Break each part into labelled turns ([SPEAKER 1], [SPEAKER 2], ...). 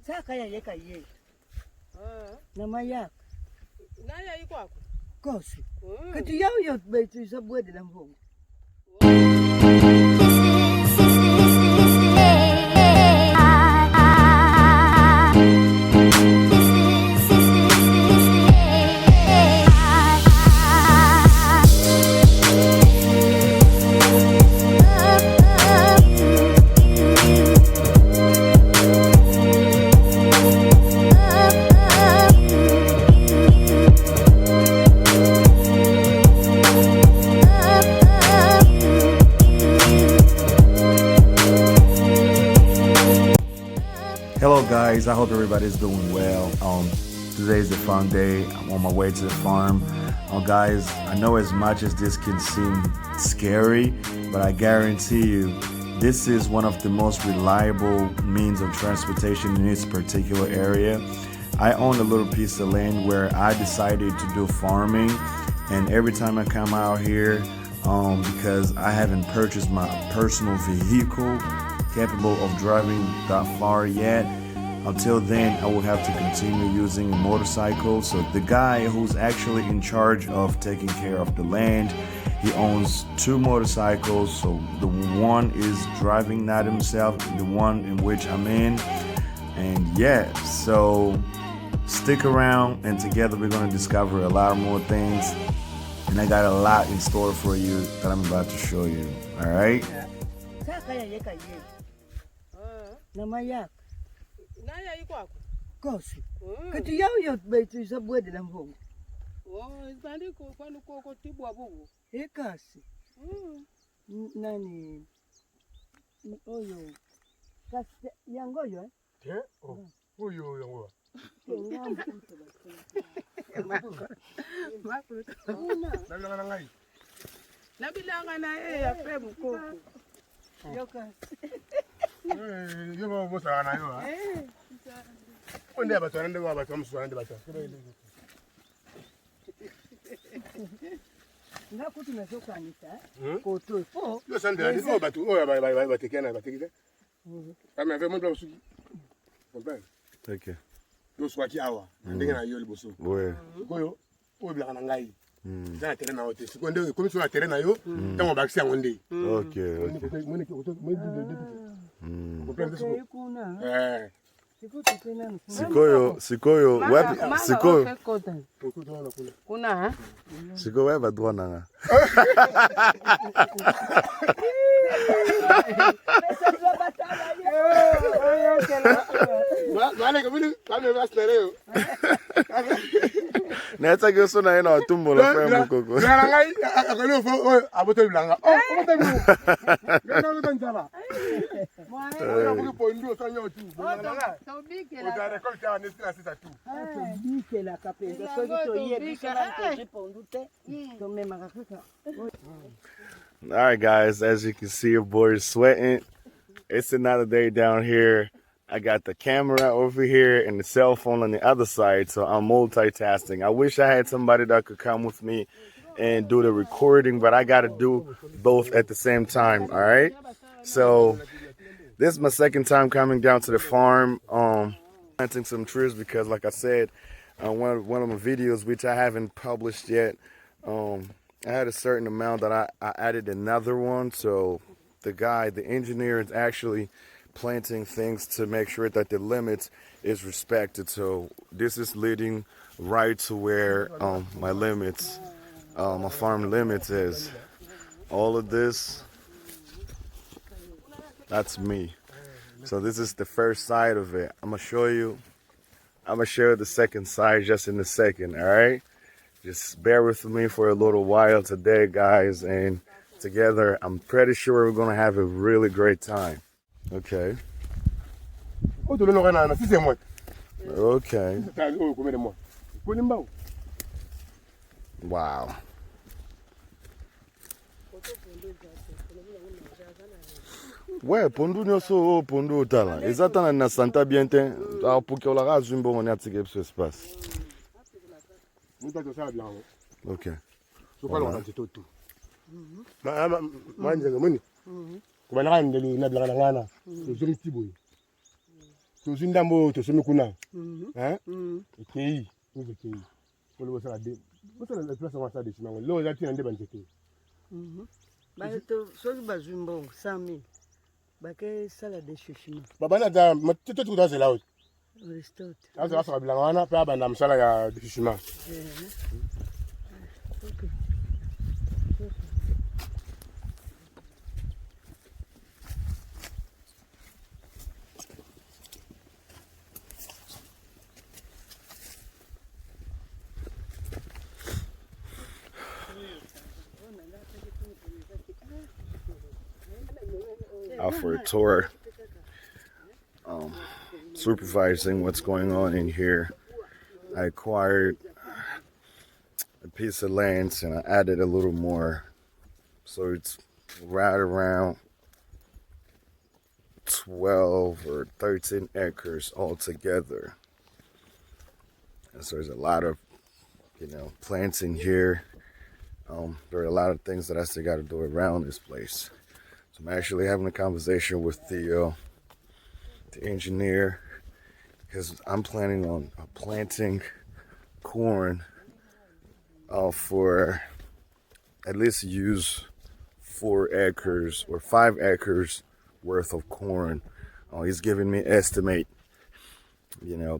[SPEAKER 1] Saka ya yeka ye. Nama yak.
[SPEAKER 2] Na ya iko ako.
[SPEAKER 1] Kosi. Kati yao yo betu sa bwede na mvongo.
[SPEAKER 3] Hello guys, I hope everybody's doing well. Today's the fun day. I'm on my way to the farm. Guys, I know as much as this can seem scary, but I guarantee you this is one of the most reliable means of transportation in this particular area. I own a little piece of land where I decided to do farming, and every time I come out here, because I haven't purchased my personal vehicle capable of driving that far yet. Until then, I will have to continue using a motorcycle. So the guy who's actually in charge of taking care of the land, he owns 2 motorcycles. So the one is driving that himself, the one in which I'm in. And yeah, so stick around and together we're going to discover a lot more things. And I got a lot in store for you that I'm about to show you. All right?
[SPEAKER 1] Nama yak.
[SPEAKER 2] Na ya iko ako.
[SPEAKER 1] Kosi. Kati yao yo betu sa bwede na mvongo.
[SPEAKER 2] Isbandi ko kwani ko tibwa bubu.
[SPEAKER 1] Kasi. Nani? Oyo. Kasi yangoyo eh?
[SPEAKER 4] Oyo yango. Nabilanga ngai.
[SPEAKER 2] Nabilanga na ya pemu koko.
[SPEAKER 1] Yo kasi.
[SPEAKER 4] Yo mo sa na yo. Onde abato nende abato msuwa nende abato.
[SPEAKER 1] Ngakuti mezokanisa koto.
[SPEAKER 4] Yo sande ndi abato batekena batekile. Kama ave mo blosu. Comprendre?
[SPEAKER 3] OK.
[SPEAKER 4] Yo swaki awa ndenge na yo liboso.
[SPEAKER 3] Ouais.
[SPEAKER 4] Koyo obilanga na ngai. Za terrain na hote. Sikonde comme sur la terrain na yo, tango bakisi ngonde.
[SPEAKER 3] OK. Sikoyo wapi sikoyo
[SPEAKER 2] kuna
[SPEAKER 3] sikoyo weba drona nga Neta que eso na ina tumbo la frame koko.
[SPEAKER 4] Ngai akolo fo aboto bilanga. Aboto bilanga. Ngana ndanjala. Mwa ko pondu so nyotu.
[SPEAKER 2] So bikela.
[SPEAKER 4] O da rekolta ane sina sisa tu.
[SPEAKER 1] Bikela kapenda. So to ye bikela to pondu te. To me magakaka.
[SPEAKER 3] All right guys, as you can see your boy is sweating. It's another day down here. I got the camera over here and the cell phone on the other side, so I'm multitasking. I wish I had somebody that could come with me and do the recording, but I got to do both at the same time, all right? So this is my second time coming down to the farm, planting some trees because, like I said, one of my videos, which I haven't published yet, I had a certain amount that I added another one, so the engineer is actually planting things to make sure that the limits is respected. So this is leading right to where my limits, my farm limits is. All of this, that's me. So this is the first side of it. I'm gonna show you the second side just in a second, all right? Just bear with me for a little while today, guys, and together I'm pretty sure we're gonna have a really great time. Okay. Okay. Wow. Ouais, pondu nyoso pondu otala. Ezatana na santa bien te. Pour que la race jumbo on a tigé ce espace. OK.
[SPEAKER 4] Kubana ndeli na blana ngana zuri tiboyi Tuzindambo to sumikuna. Hein? Kei, nous kei. Pour le voir de. Vous savez la place on va ça de ciment. Là, j'ai tiré un débat de
[SPEAKER 1] Bah to soki bazumbo 100 000. Bah que ça la déchouchement.
[SPEAKER 4] Baba na da, tu tout dans là.
[SPEAKER 1] Restaurant.
[SPEAKER 4] Ah ça va bien on a pas banda msala ya déchouchement.
[SPEAKER 1] OK.
[SPEAKER 3] Out for a tour, supervising what's going on in here. I acquired a piece of land and I added a little more, so it's right around 12 or 13 acres altogether. And so there's a lot of, plants in here. There are a lot of things that I still got to do around this place. So I'm actually having a conversation with the engineer, because I'm planning on planting corn for at least use 4 acres or 5 acres worth of corn. He's giving me an estimate.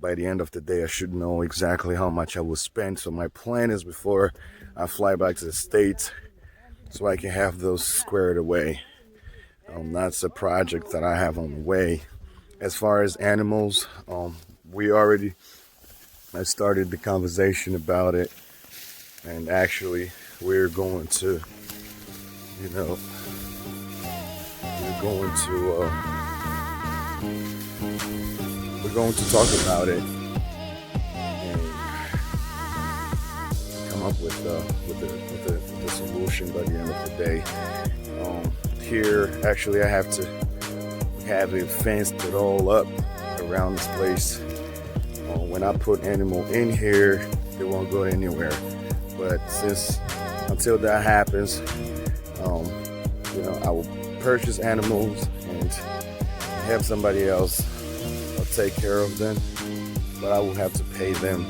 [SPEAKER 3] By the end of the day, I should know exactly how much I will spend. So my plan is before I fly back to the States, so I can have those squared away. That's a project that I have on the way. As far as animals, I started the conversation about it, and actually we're going to, we're going to talk about it and come up with the solution by the end of the day. Here, actually, I have to have it fenced it all up around this place. When I put animal in here, they won't go anywhere. But until that happens, I will purchase animals and have somebody else take care of them. But I will have to pay them,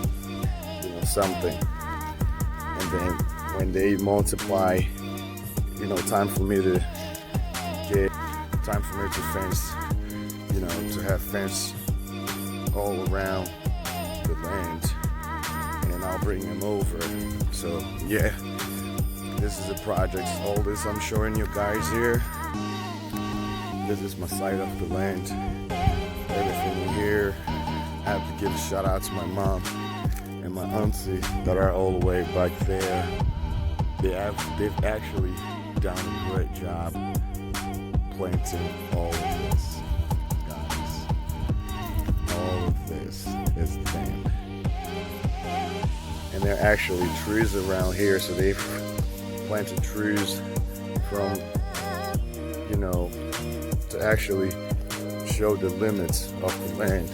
[SPEAKER 3] something. And then when they multiply, time for me to fence, to have fence all around the land, and then I'll bring them over. So yeah, this is a project. All this I'm showing you guys here, this is my side of the land. Everything in here. I have to give a shout out to my mom and my auntie that are all the way back there. They've actually done a great job planting all of this, guys. All of this is them. And there are actually trees around here, so they've planted trees from, to actually show the limits of the land.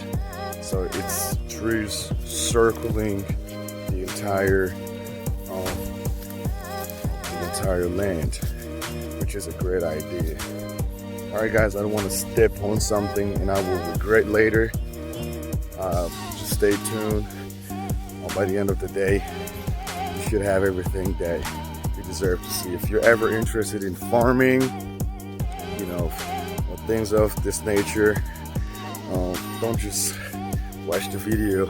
[SPEAKER 3] So it's trees circling the entire land, which is a great idea. Alright guys, I don't want to step on something and I will regret later. Just stay tuned. By the end of the day, you should have everything that you deserve to see. If you're ever interested in farming, or things of this nature, don't just watch the video.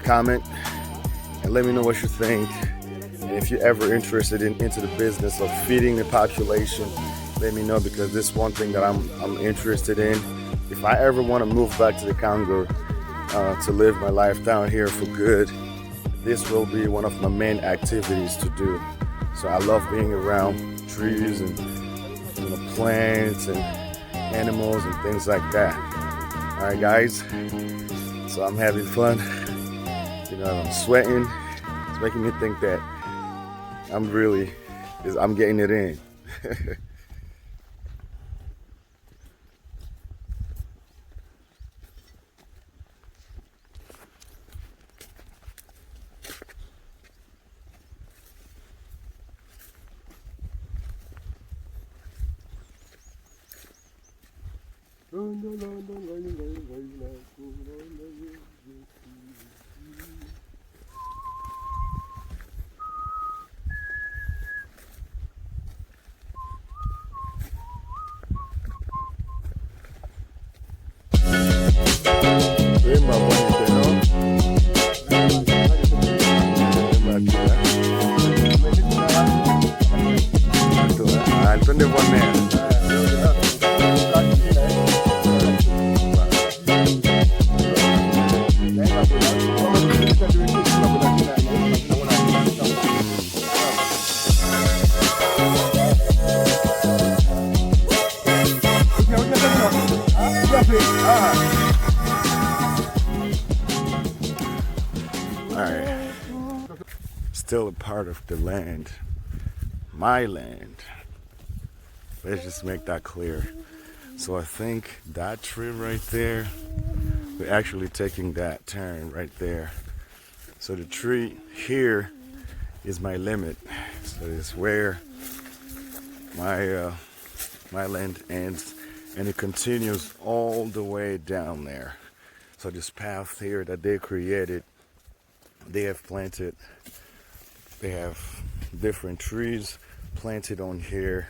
[SPEAKER 3] Comment and let me know what you think. And if you're ever interested into the business of feeding the population, let me know, because this is one thing that I'm interested in. If I ever want to move back to the Congo to live my life down here for good, this will be one of my main activities to do. So I love being around trees and plants and animals and things like that. All right, guys. So I'm having fun. I'm sweating. It's making me think that I'm getting it in. Alright, still a part of the land, my land. Let's just make that clear. So I think that tree right there, we're actually taking that turn right there. So the tree here is my limit. So it's where my land ends, and it continues all the way down there. So this path here that they created, they have planted, they have different trees planted on here.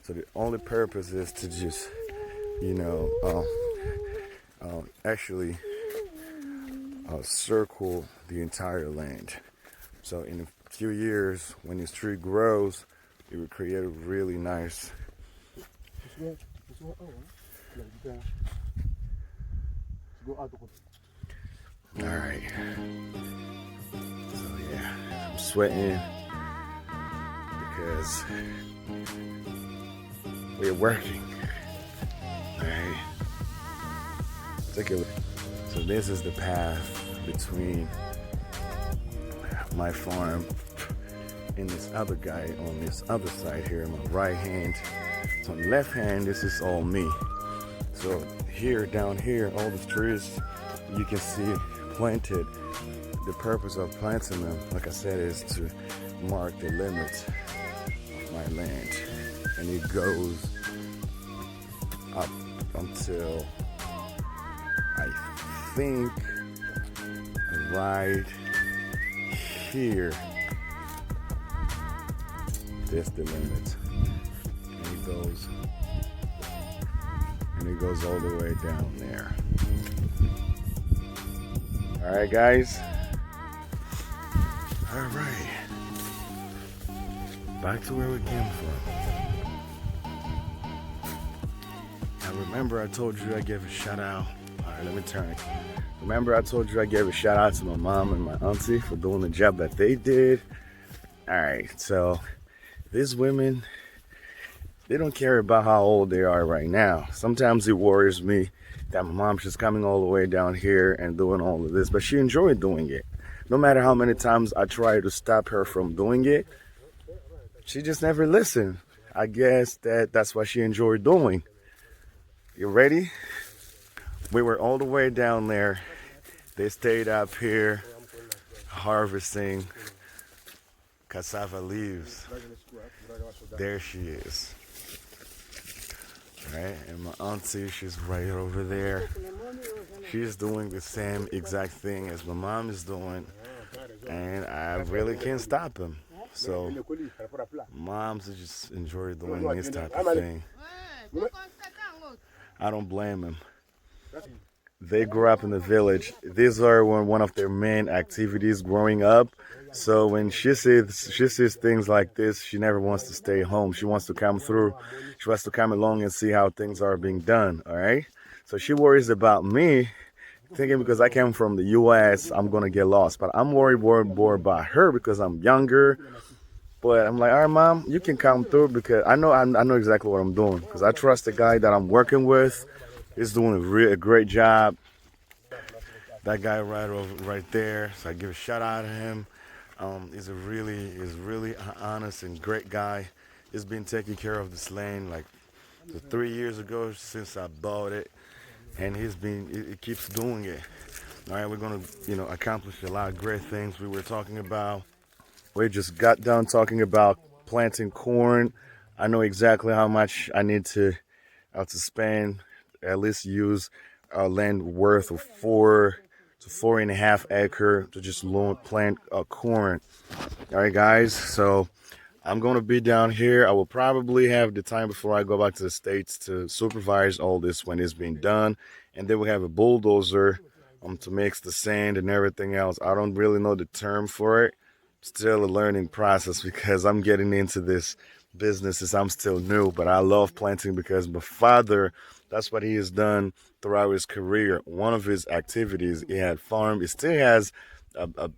[SPEAKER 3] So the only purpose is to just, you know, actually circle the entire land. So in a few years, when this tree grows, it will create a really nice. All right. So yeah, I'm sweating because we're working. All right. Take a look. So this is the path between my farm and this other guy on this other side here, my right hand. So on the left hand, this is all me. So here, down here, all the trees you can see planted. The purpose of planting them, like I said, is to mark the limits of my land. And it goes up until I think right here. That's the limit. And it goes all the way down there. All right, guys. All right. Back to where we came from. Now remember I told you I gave a shout out. All right, let me turn. Remember I told you I gave a shout out to my mom and my auntie for doing the job that they did. All right, so these women, they don't care about how old they are right now. Sometimes it worries me that my mom's just coming all the way down here and doing all of this, but she enjoyed doing it. No matter how many times I try to stop her from doing it, she just never listened. I guess that's what she enjoyed doing. You ready? We were all the way down there. They stayed up here harvesting cassava leaves. There she is. Right, and my auntie, she's right over there. She's doing the same exact thing as my mom is doing, and I really can't stop them. So moms just enjoy doing this type of thing. I don't blame them. They grew up in the village. These are one of their main activities growing up. So when she sees things like this, she never wants to stay home. She wants to come through. She wants to come along and see how things are being done, all right? So she worries about me, thinking because I came from the U.S., I'm going to get lost. But I'm worried more about her because I'm younger. But I'm like, all right, Mom, you can come through because I know exactly what I'm doing. Because I trust the guy that I'm working with. He's doing a great job. That guy right there. So I give a shout out to him. He's really honest and great guy. He's been taking care of this land like 3 years ago since I bought it, and he keeps doing it. All right, we're gonna accomplish a lot of great things. We just got done talking about planting corn. I know exactly how much I need to spend at least use a land worth of 4 to 4.5 acre to just plant corn. All right, guys. So I'm going to be down here. I will probably have the time before I go back to the States to supervise all this when it's being done. And then we have a bulldozer to mix the sand and everything else. I don't really know the term for it. Still a learning process because I'm getting into this business as I'm still new. But I love planting because my father, that's what he has done throughout his career. One of his activities, he had farm. He still has a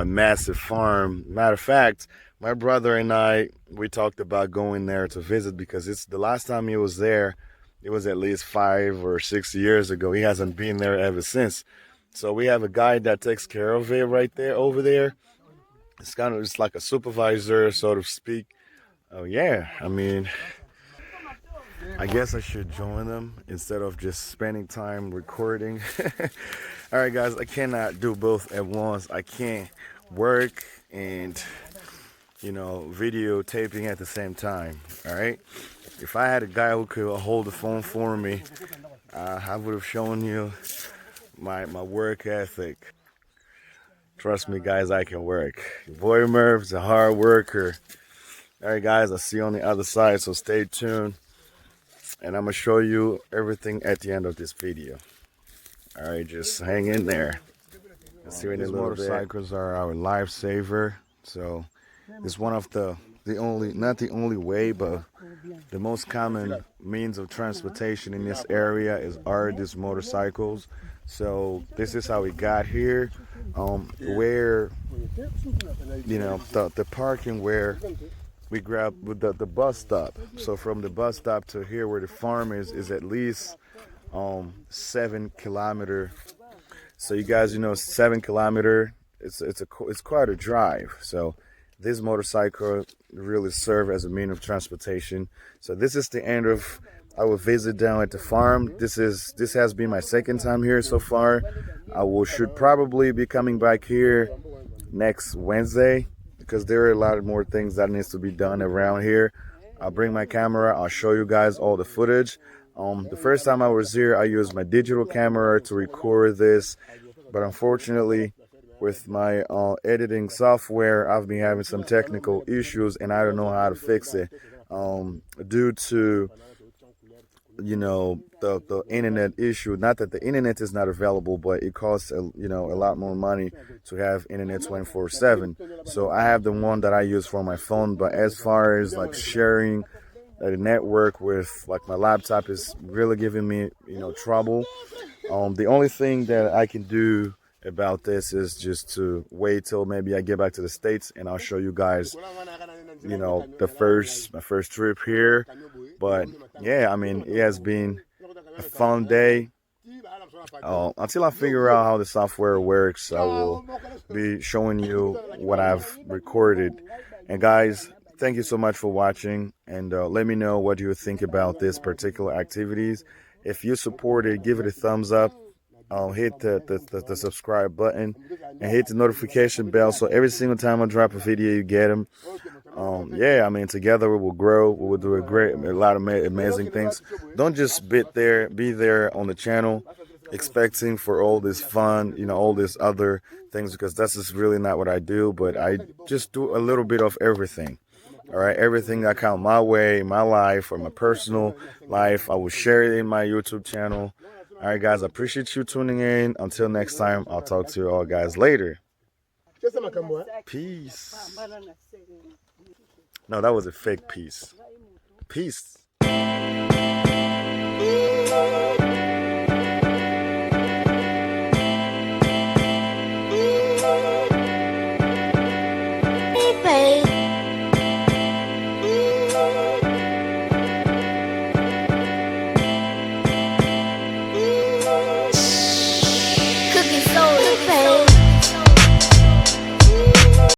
[SPEAKER 3] massive farm. Matter of fact, my brother and we talked about going there to visit because it's the last time he was there, it was at least 5 or 6 years ago. He hasn't been there ever since. So we have a guy that takes care of it right there, over there. It's like a supervisor, so to speak. Oh yeah, I mean, I guess I should join them instead of just spending time recording. All right, guys, I cannot do both at once. I can't work and videotaping at the same time. All right, if I had a guy who could hold the phone for me, I would have shown you my work ethic. Trust me, guys, I can work. Boy Merv's a hard worker. All right, guys, I'll see you on the other side, so stay tuned. And I'm going to show you everything at the end of this video. All right, just hang in there. These motorcycles are our lifesaver. So it's one of the only, not the only way, but the most common means of transportation in this area are these motorcycles. So this is how we got here. Where the parking where we grabbed with the bus stop. So from the bus stop to here where the farm is at least 7 kilometers. So you guys, 7 kilometers. It's quite a drive. So this motorcycle really serve as a means of transportation. So this is the end of our visit down at the farm. This has been my second time here so far. Should probably be coming back here next Wednesday because there are a lot of more things that needs to be done around here. I'll bring my camera. I'll show you guys all the footage. The first time I was here, I used my digital camera to record this, but unfortunately, with my editing software, I've been having some technical issues, and I don't know how to fix it due to the internet issue. Not that the internet is not available, but it costs a lot more money to have internet 24/7. So I have the one that I use for my phone, but as far as like sharing the network with like my laptop is really giving me trouble. The only thing that I can do about this is just to wait till maybe I get back to the States and I'll show you guys my first trip here. But yeah, I mean, it has been a fun day. Until I figure out how the software works, I will be showing you what I've recorded. And guys, thank you so much for watching, and let me know what you think about this particular activities. If you support it, give it a thumbs up. Hit the subscribe button and hit the notification bell so every single time I drop a video you get them. Yeah, I mean, together we will grow. We will do a lot of amazing things. Don't just be there on the channel expecting for all this fun, all these other things, because that's just really not what I do. But I just do a little bit of everything. All right, everything I count my way, my life, or my personal life, I will share it in my YouTube channel. All right, guys, I appreciate you tuning in. Until next time, I'll talk to you all guys later. Peace. No, that was a fake peace. Peace.